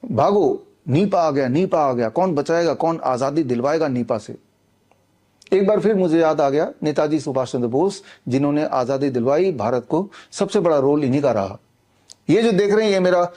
भागो, नीपा आ गया, नीपा आ गया, कौन बचाएगा, कौन आजादी दिलवाएगा नीपा से। एक बार फिर मुझे याद आ गया नेताजी सुभाष चंद्र बोस, जिन्होंने आजादी दिलवाई भारत को, सबसे बड़ा रोल इन्हीं का रहा। ये जो देख रहे हैं, ये मेरा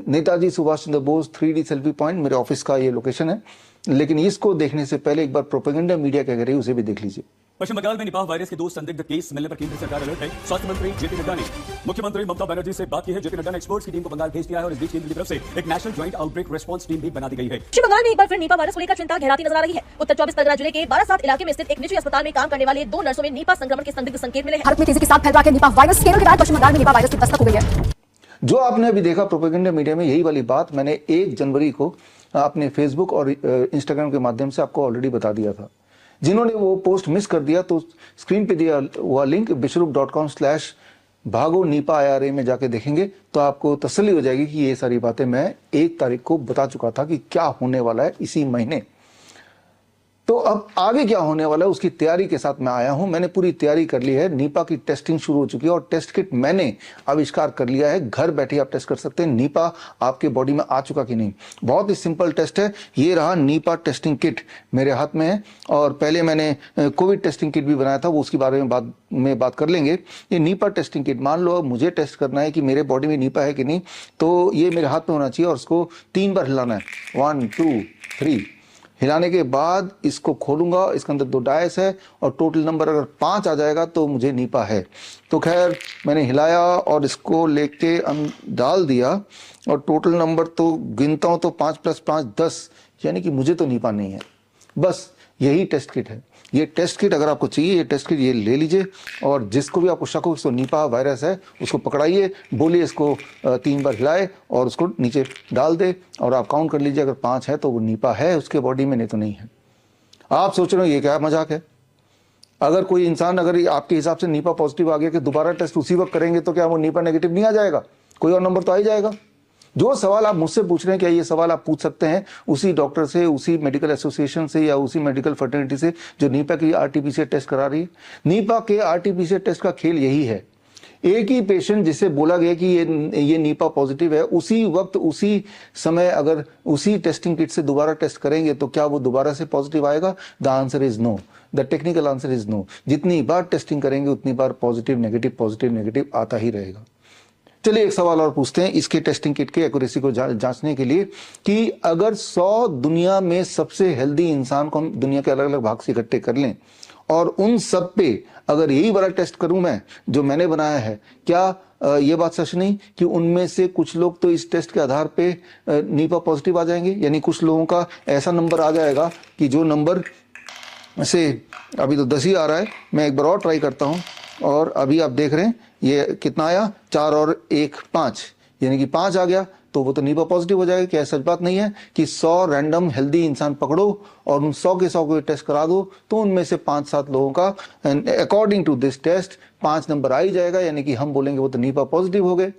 Netaji Subhash Chandra Bose 3D selfie point, मेरे ऑफिस का ये लोकेशन है। लेकिन इसको देखने से पहले एक बार प्रोपेगेंडा मीडिया क्या कह रही है उसे भी देख लीजिए। पश्चिम बंगाल में निपाह वायरस के 2 संदिग्ध केस मिलने पर केंद्र सरकार अलर्ट है। स्वास्थ्य मंत्री जेपी नड्डा ने मुख्यमंत्री ममता बनर्जी से बात की है। जेपी नड्डा ने एक्सपर्ट्स की टीम को बंगाल भेज दिया है और इस बीच केंद्र की तरफ से एक national joint outbreak response team भी बना दी गई है। पश्चिम बंगाल में एक बार फिर निपा वायरस को लेकर चिंता गहराती नजर आ रही है। उत्तर 24 परगना जिले के बारासात इलाके में स्थित एक निजी अस्पताल में काम करने वाले 2 नर्सों में निपा संक्रमण के संदिग्ध संकेत मिले हैं। भारत में तेजी के साथ फैल रहा है निपा वायरस। केरल के बाद पश्चिम बंगाल में निपा वायरस की दस्तक हो गई है। जो आपने अभी देखा प्रोपेगेंडा मीडिया में, यही वाली बात मैंने 1 जनवरी को अपने फेसबुक और इंस्टाग्राम के माध्यम से आपको ऑलरेडी बता दिया था। जिन्होंने वो पोस्ट मिस कर दिया तो स्क्रीन पे दिया हुआ लिंक bishrup.com/भागो नीपा IRA में जाके देखेंगे तो आपको तसल्ली हो जाएगी कि ये सारी बातें मैं 1 तारीख को बता चुका था कि क्या होने वाला है इसी महीने। तो अब आगे क्या होने वाला है उसकी तैयारी के साथ मैं आया हूं। मैंने पूरी तैयारी कर ली है। नीपा की टेस्टिंग शुरू हो चुकी है और टेस्ट किट मैंने आविष्कार कर लिया है। घर बैठे आप टेस्ट कर सकते हैं नीपा आपके बॉडी में आ चुका कि नहीं। बहुत ही सिंपल टेस्ट है। ये रहा नीपा टेस्टिंग किट मेरे हाथ में है। और पहले मैंने कोविड टेस्टिंग किट भी बनाया था, वो उसके बारे में बात कर लेंगे। ये नीपा टेस्टिंग किट, मान लो मुझे टेस्ट करना है कि मेरे बॉडी में नीपा है कि नहीं, तो ये मेरे हाथ में होना चाहिए और उसको 3 बार हिलाना है। 1 2 3 हिलाने के बाद इसको खोलूंगा। इसके अंदर 2 डायस है और टोटल नंबर अगर 5 आ जाएगा तो मुझे नीपा है। तो खैर मैंने हिलाया और इसको लेके डाल दिया और टोटल नंबर तो गिनता हूं तो 5 + 5 10, यानी कि मुझे तो नीपा नहीं है। बस यही टेस्ट किट है। ये टेस्ट किट अगर आपको चाहिए, ये टेस्ट किट ये ले लीजिए और जिसको भी आपको शक हो इसको नीपा वायरस है उसको पकड़ाइए, बोलिए इसको 3 बार हिलाए और उसको नीचे डाल दे और आप काउंट कर लीजिए। अगर 5 है तो वो नीपा है उसके बॉडी में, नहीं तो नहीं है। आप सोच रहे हो ये क्या मजाक है। अगर कोई इंसान अगर आपके हिसाब से नीपा पॉजिटिव आ गया कि दोबारा टेस्ट उसी वक्त करेंगे तो क्या वो नीपा नेगेटिव नहीं आ जाएगा? कोई और नंबर तो आ ही जाएगा। जो सवाल आप मुझसे पूछ रहे हैं, क्या ये सवाल आप पूछ सकते हैं उसी डॉक्टर से, उसी मेडिकल एसोसिएशन से या उसी मेडिकल फर्टिलिटी से जो नीपा की RT-PCR टेस्ट करा रही है। नीपा के RT-PCR टेस्ट का खेल यही है। एक ही पेशेंट जिसे बोला गया कि ये नीपा पॉजिटिव है, उसी वक्त उसी समय अगर उसी टेस्टिंग किट से दोबारा टेस्ट करेंगे तो क्या वो दोबारा से पॉजिटिव आएगा? The answer is no. The technical answer is no. जितनी बार टेस्टिंग करेंगे उतनी बार पॉजिटिव नेगेटिव आता ही रहेगा। चलिए एक सवाल और पूछते हैं इसके टेस्टिंग किट के एक्यूरेसी को जांचने के लिए कि अगर 100 दुनिया में सबसे हेल्दी इंसान को हम दुनिया के अलग अलग भाग से इकट्ठे कर लें और उन सब पे अगर यही वाला टेस्ट करूं मैं जो मैंने बनाया है, क्या ये बात सच नहीं कि उनमें से कुछ लोग तो इस टेस्ट के आधार पे नीपा पॉजिटिव आ जाएंगे? यानी कुछ लोगों का ऐसा नंबर आ जाएगा कि जो नंबर से अभी तो 10 ही आ रहा है, मैं एक बार और ट्राई करता हूं और अभी आप देख रहे हैं ये कितना आया, 4 और 1 5, यानी कि 5 आ गया तो वो तो नीपा पॉजिटिव हो जाएगा। क्या सच बात नहीं है कि 100 रैंडम हेल्दी इंसान पकड़ो और उन 100 के 100 को टेस्ट करा दो तो उनमें से 5-7 लोगों का according to this test 5 number आ ही जाएगा, यानी कि हम बोलेंगे वो तो नीपा पॉजिटिव हो गए।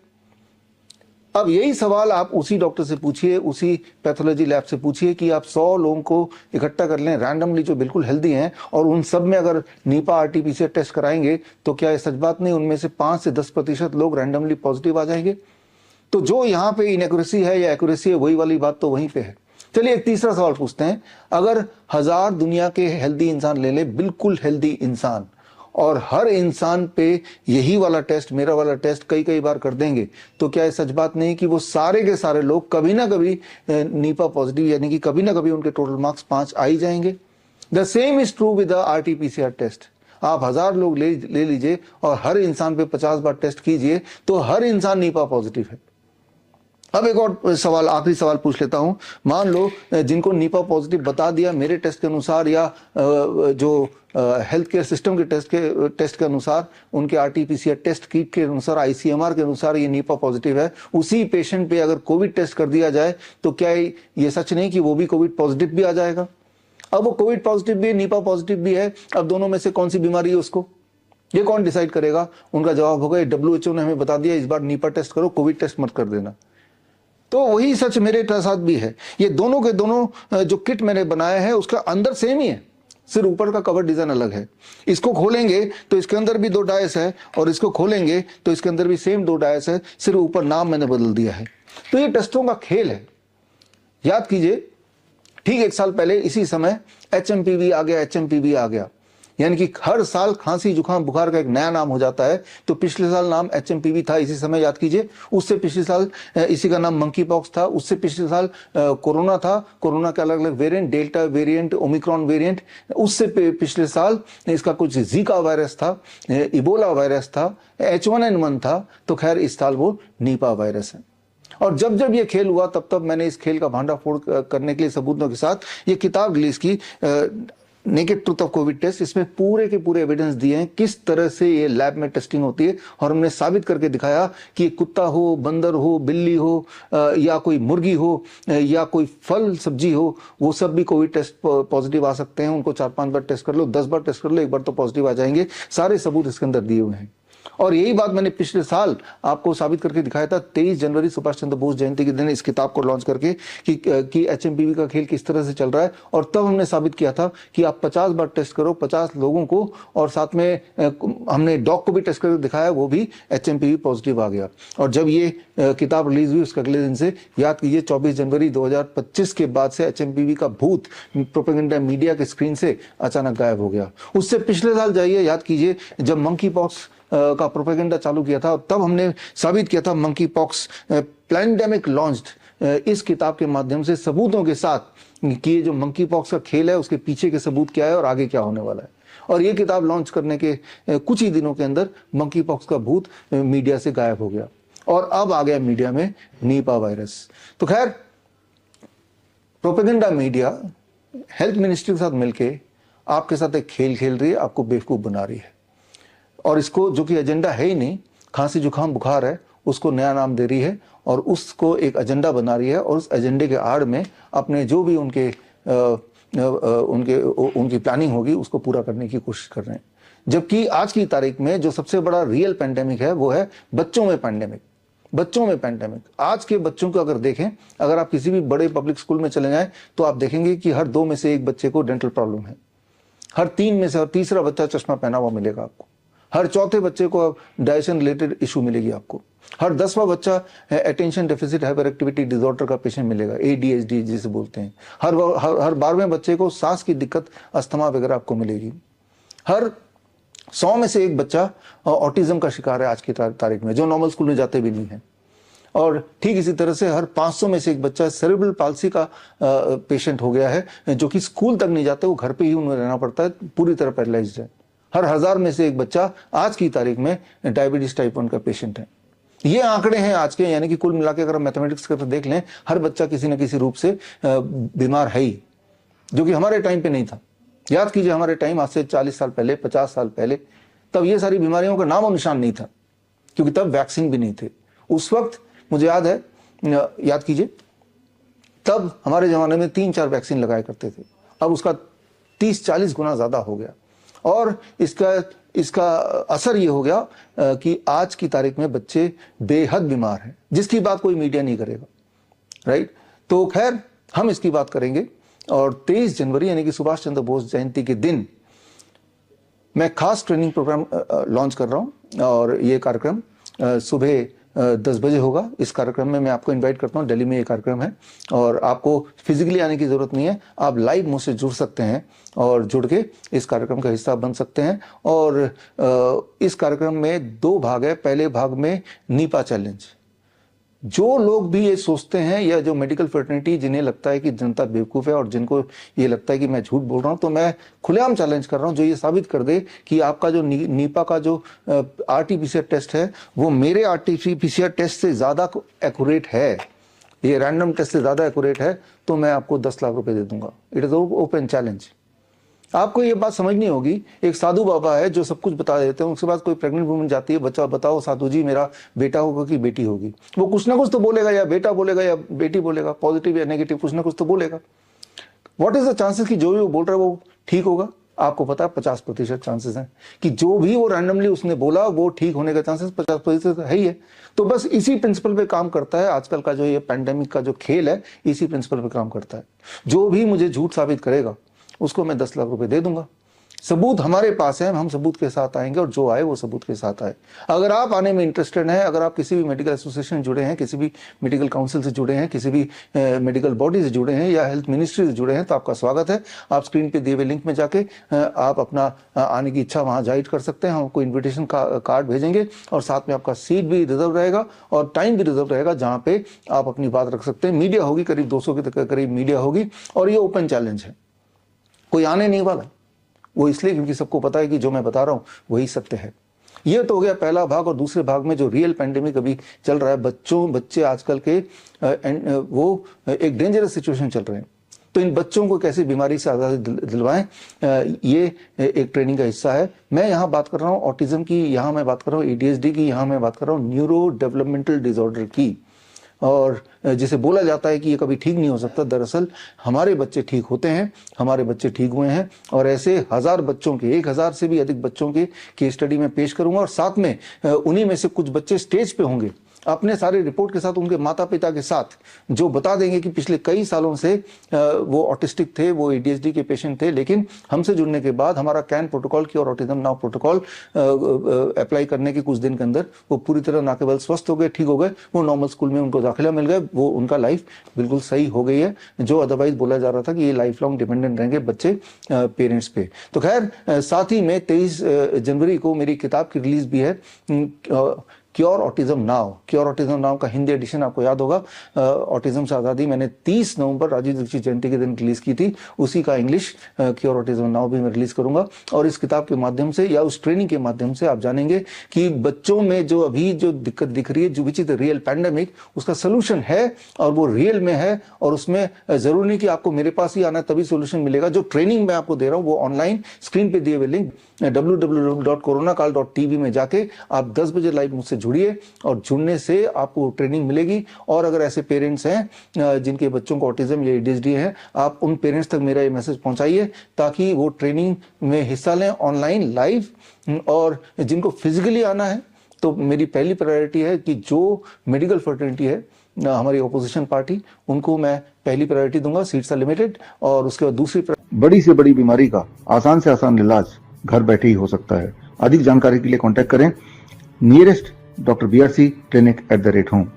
अब यही सवाल आप उसी डॉक्टर से पूछिए, उसी पैथोलॉजी लैब से पूछिए कि आप 100 लोगों को इकट्ठा कर लें रैंडमली जो बिल्कुल हेल्दी हैं और उन सब में अगर नीपा RT-PCR टेस्ट कराएंगे तो क्या ये सच बात नहीं उनमें से 5 से 10% लोग रैंडमली पॉजिटिव आ जाएंगे? तो जो यहाँ पे इनएक्यूरेसी है या एक्यूरेसी है वही वाली बात तो वहीं पे है। चलिए एक तीसरा सवाल पूछते हैं। अगर 1000 दुनिया के हेल्दी इंसान ले ले, बिल्कुल हेल्दी इंसान, और हर इंसान पे यही वाला टेस्ट, मेरा वाला टेस्ट कई बार कर देंगे तो क्या ये सच बात नहीं कि वो सारे के सारे लोग कभी ना कभी नीपा पॉजिटिव, यानी कि कभी ना कभी उनके टोटल मार्क्स 5 आ ही जाएंगे? The same is true with the RT-PCR test. आप 1000 लोग ले लीजिए और हर इंसान पे 50 बार टेस्ट कीजिए तो हर इंसान नीपा पॉजिटिव है। अब एक और सवाल, आखिरी सवाल पूछ लेता हूं। मान लो जिनको नीपा पॉजिटिव बता दिया मेरे टेस्ट के अनुसार या जो हेल्थ केयर सिस्टम के टेस्ट के अनुसार, उनके RT-PCR टेस्ट किट के अनुसार, ICMR के अनुसार ये नीपा पॉजिटिव है, उसी पेशेंट पे अगर कोविड टेस्ट कर दिया जाए तो क्या ये सच नहीं कि वो भी कोविड पॉजिटिव भी आ जाएगा? अब वो कोविड पॉजिटिव भी है, नीपा पॉजिटिव भी है, अब दोनों में से कौन सी बीमारी है उसको ये कौन डिसाइड करेगा? उनका जवाब होगा WHO ने हमें बता दिया इस बार नीपा टेस्ट करो, कोविड टेस्ट मत कर देना। तो वही सच मेरे साथ भी है। ये दोनों के दोनों जो किट मैंने बनाया है उसका अंदर सेम ही है, सिर्फ ऊपर का कवर डिजाइन अलग है। इसको खोलेंगे तो इसके अंदर भी 2 डायस है और इसको खोलेंगे तो इसके अंदर भी सेम 2 डायस है, सिर्फ ऊपर नाम मैंने बदल दिया है। तो ये टेस्टों का खेल है। याद कीजिए, ठीक 1 साल पहले इसी समय HMPV आ गया, HMPV आ गया, यानी कि हर साल खांसी जुकाम बुखार का एक नया नाम हो जाता है। तो पिछले साल नाम HMPV था इसी समय, याद कीजिए। उससे पिछले साल इसी का नाम मंकी पॉक्स था। उससे पिछले साल कोरोना था, कोरोना के अलग अलग variant, delta variant, Omicron variant. उससे पिछले साल इसका कुछ जीका वायरस था, इबोला वायरस था, H1N1 था। तो खैर इस साल वो नीपा वायरस है। और जब जब ये खेल हुआ तब तब मैंने इस खेल का भांडाफोड़ करने के लिए सबूतों के साथ ये किताब रिलीज की, naked truth of COVID test. इसमें पूरे के पूरे एविडेंस दिए हैं किस तरह से ये लैब में टेस्टिंग होती है, और हमने साबित करके दिखाया कि कुत्ता हो, बंदर हो, बिल्ली हो, या कोई मुर्गी हो, या कोई फल सब्जी हो, वो सब भी कोविड टेस्ट पॉजिटिव आ सकते हैं। उनको 4-5 बार टेस्ट कर लो, 10 बार टेस्ट कर लो, एक बार तो पॉजिटिव आ जाएंगे। सारे सबूत इसके अंदर दिए हुए हैं। और यही बात मैंने पिछले साल आपको साबित करके दिखाया था, 23 जनवरी सुभाष चंद्र बोस जयंती के दिन, इस किताब को लॉन्च करके कि HMPV का खेल किस तरह से चल रहा है। और तब हमने साबित किया था कि आप 50 बार टेस्ट करो, 50 लोगों को, और साथ में हमने डॉग को भी टेस्ट करके दिखाया, वो भी HMPV पॉजिटिव आ गया। और जब ये किताब रिलीज हुई उसके अगले दिन से, याद कीजिए, 24 जनवरी 2025 के बाद से HMPV का भूत प्रोपेगेंडा मीडिया के स्क्रीन से अचानक गायब हो गया। उससे पिछले साल जाइए, याद कीजिए, जब मंकी पॉक्स का प्रोपेगेंडा चालू किया था, तब हमने साबित किया था मंकी पॉक्स पैंडेमिक लॉन्च्ड, इस किताब के माध्यम से सबूतों के साथ कि ये जो मंकी पॉक्स का खेल है उसके पीछे के सबूत क्या है और आगे क्या होने वाला है। और ये किताब लॉन्च करने के कुछ ही दिनों के अंदर मंकी पॉक्स का भूत मीडिया से गायब हो गया, और अब आ गया मीडिया में नीपा वायरस। तो खैर, प्रोपेगेंडा मीडिया हेल्थ मिनिस्ट्री के साथ मिलके आपके साथ एक खेल खेल रही है, आपको बेवकूफ बना रही है, और इसको, जो कि एजेंडा है ही नहीं, खांसी जुकाम बुखार है, उसको नया नाम दे रही है और उसको एक एजेंडा बना रही है। और उस एजेंडे के आड़ में अपने जो भी उनकी प्लानिंग होगी उसको पूरा करने की कोशिश कर रहे हैं। जबकि आज की तारीख में जो सबसे बड़ा रियल पैंडेमिक है वो है बच्चों में पैंडेमिक। बच्चों में पैंडेमिक, आज के बच्चों को अगर देखें, अगर आप किसी भी बड़े पब्लिक स्कूल में चले जाएं तो आप देखेंगे कि हर 2 में से 1 बच्चे को डेंटल प्रॉब्लम है, हर 3 में से हर तीसरा बच्चा चश्मा पहना हुआ मिलेगा आपको, हर चौथे बच्चे को डाइजेशन रिलेटेड इशू मिलेगी आपको, हर 10वां बच्चा attention deficit hyper activity disorder का पेशेंट मिलेगा, ADHD जिसे बोलते हैं, हर 12वें बच्चे को सांस की दिक्कत, अस्थमा वगैरह आपको मिलेगी, हर 100 में से 1 बच्चा ऑटिज्म का शिकार है आज की तारीख में, जो नॉर्मल स्कूल में जाते भी नहीं है। और ठीक इसी तरह से हर 500 में से 1 बच्चा सेरेब्रल पाल्सी का पेशेंट हो गया है, जो कि स्कूल तक नहीं जाते, वो घर पे ही उन्हें रहना पड़ता है, पूरी तरह पैरालाइज्ड है। हर 1000 में से 1 बच्चा आज की तारीख में डायबिटीज टाइप 1 का पेशेंट है। ये आंकड़े हैं आज के, यानी कि कुल मिला के अगर हम मैथमेटिक्स करके देख लें, हर बच्चा किसी न किसी रूप से बीमार है ही, जो कि हमारे टाइम पे नहीं था। याद कीजिए, हमारे टाइम, आज से 40 साल पहले, 50 साल पहले, तब ये सारी बीमारियों का नाम और निशान नहीं था, क्योंकि तब वैक्सीन भी नहीं थे। उस वक्त मुझे याद है, याद कीजिए, तब हमारे जमाने में 3-4 वैक्सीन लगाया करते थे, अब उसका 30-40 गुना ज्यादा हो गया। और इसका असर ये हो गया कि आज की तारीख में बच्चे बेहद बीमार हैं, जिसकी बात कोई मीडिया नहीं करेगा, राइट। तो खैर, हम इसकी बात करेंगे। और 23 जनवरी यानी कि सुभाष चंद्र बोस जयंती के दिन मैं खास ट्रेनिंग प्रोग्राम लॉन्च कर रहा हूं, और ये कार्यक्रम सुबह 10 बजे होगा। इस कार्यक्रम में मैं आपको इनवाइट करता हूं, दिल्ली में ये कार्यक्रम है, और आपको फिजिकली आने की जरूरत नहीं है, आप लाइव मुझसे जुड़ सकते हैं और जुड़ के इस कार्यक्रम का हिस्सा बन सकते हैं। और इस कार्यक्रम में 2 भाग है। पहले भाग में नीपा चैलेंज। जो लोग भी ये सोचते हैं, या जो मेडिकल फ्रेटर्निटी जिन्हें लगता है कि जनता बेवकूफ है, और जिनको ये लगता है कि मैं झूठ बोल रहा हूं, तो मैं खुलेआम चैलेंज कर रहा हूं, जो ये साबित कर दे कि आपका जो नीपा का जो RT-PCR टेस्ट है वो मेरे RT-PCR टेस्ट से ज्यादा एक्यूरेट है, ये रैंडम टेस्ट से ज्यादा एक्यूरेट है, तो मैं आपको 10 लाख रुपए दे दूंगा। It is open challenge. आपको ये बात समझनी होगी, एक साधु बाबा है जो सब कुछ बता देते हैं, उसके बाद कोई प्रेग्नेंट वुमन जाती है, बच्चा बताओ साधु जी मेरा बेटा होगा कि बेटी होगी, वो कुछ ना कुछ तो बोलेगा, या बेटा बोलेगा या बेटी बोलेगा, पॉजिटिव या नेगेटिव, कुछ ना कुछ तो बोलेगा। व्हाट इज द चांसेस कि जो भी वो बोल रहा है वो ठीक होगा? आपको पता है 50% चांसेस हैं कि जो भी वो रैंडमली उसने बोला वो ठीक होने का चांसेस 50% है ही है। तो बस इसी प्रिंसिपल पे काम करता है आजकल का जो ये पैंडेमिक का जो खेल है, इसी प्रिंसिपल पे काम करता है। जो भी मुझे झूठ साबित करेगा उसको मैं 10 लाख रुपए दे दूंगा। सबूत हमारे पास है, हम सबूत के साथ आएंगे और जो आए वो सबूत के साथ आए। अगर आप आने में इंटरेस्टेड हैं, अगर आप किसी भी मेडिकल एसोसिएशन से जुड़े हैं, किसी भी मेडिकल काउंसिल से जुड़े हैं, किसी भी मेडिकल बॉडी से जुड़े हैं या हेल्थ मिनिस्ट्री से जुड़े हैं, तो आपका स्वागत है। आप स्क्रीन पे दिए हुए लिंक में जाके आप अपना आने की इच्छा वहां जाहिर कर सकते हैं। हम आपको इन्विटेशन कार्ड भेजेंगे और साथ में आपका सीट भी रिजर्व रहेगा और टाइम भी रिजर्व रहेगा जहां पे आप अपनी बात रख सकते हैं। मीडिया होगी, करीब 200 के करीब मीडिया होगी और ये ओपन चैलेंज है, कोई आने नहीं वाला। वो इसलिए क्योंकि सबको पता है कि जो मैं बता रहा हूं वही सत्य है। ये तो हो गया पहला भाग। और दूसरे भाग में जो रियल पैंडेमिक अभी चल रहा है, बच्चे आजकल के वो एक डेंजरस सिचुएशन चल रहे हैं, तो इन बच्चों को कैसे बीमारी से आज़ादी दिलवाएं, ये एक ट्रेनिंग का हिस्सा है। मैं यहाँ बात कर रहा हूँ ऑटिज्म की, यहाँ मैं बात कर रहा हूँ ADHD की, यहाँ मैं बात कर रहा हूँ न्यूरो डेवलपमेंटल डिसऑर्डर की। और जिसे बोला जाता है कि ये कभी ठीक नहीं हो सकता, दरअसल हमारे बच्चे ठीक होते हैं, हमारे बच्चे ठीक हुए हैं। और ऐसे 1000 बच्चों के, 1000 से भी अधिक बच्चों के केस स्टडी में पेश करूंगा और साथ में उन्हीं में से कुछ बच्चे स्टेज पे होंगे अपने सारे रिपोर्ट के साथ, उनके माता पिता के साथ, जो बता देंगे कि पिछले कई सालों से वो ऑटिस्टिक थे, वो ADHD के पेशेंट थे, लेकिन हमसे जुड़ने के बाद हमारा कैन प्रोटोकॉल की और ऑटिज्म नाउ प्रोटोकॉल अप्लाई करने के कुछ दिन के अंदर वो पूरी तरह ना केवल स्वस्थ हो गए, ठीक हो गए, वो नॉर्मल स्कूल में उनको दाखिला मिल गया, वो उनका लाइफ बिल्कुल सही हो गई है। जो अदरवाइज बोला जा रहा था कि ये लाइफ लॉन्ग डिपेंडेंट रहेंगे बच्चे पेरेंट्स पे। तो खैर, साथ ही में 23 जनवरी को मेरी किताब की रिलीज भी है, cure autism now. Cure autism now का हिंदी एडिशन आपको याद होगा, ऑटिज्म से आज़ादी, मैंने 30 नवंबर राजीव दीक्षित जयंती के दिन रिलीज की थी। उसी का इंग्लिश क्योर ऑटिज्म नाउ भी मैं रिलीज करूंगा। और इस किताब के माध्यम से या उस ट्रेनिंग के माध्यम से आप जानेंगे कि बच्चों में जो अभी जो दिक्कत दिख रही है, जो which is the real pandemic, उसका सोल्यूशन है और वो रियल में है। और उसमें जरूरी नहीं कि आपको मेरे पास ही आना तभी सोल्यूशन मिलेगा। जो ट्रेनिंग मैं आपको दे रहा हूँ वो ऑनलाइन स्क्रीन पे दिए हुए लिंक www.coronakal.tv में जाके आप 10 बजे लाइव मुझसे जुड़िए और जुड़ने से आपको ट्रेनिंग मिलेगी। और अगर ऐसे पेरेंट्स हैं जिनके बच्चों को ऑटिज्म या ADHD है, आप उन पेरेंट्स तक मेरा ये मैसेज पहुंचाइए ताकि वो ट्रेनिंग में हिस्सा लें ऑनलाइन लाइव। और जिनको फिजिकली आना है तो मेरी पहली प्रायोरिटी है कि जो मेडिकल फर्टिलिटी है हमारी ऑपोजिशन पार्टी, उनको मैं पहली प्रायोरिटी दूंगा, सीट्स आर लिमिटेड। और उसके बाद दूसरी, बड़ी से बड़ी बीमारी का आसान से आसान इलाज घर बैठे ही हो सकता है। अधिक जानकारी के लिए कांटेक्ट करें nearest Dr. BRC Clinic @ home।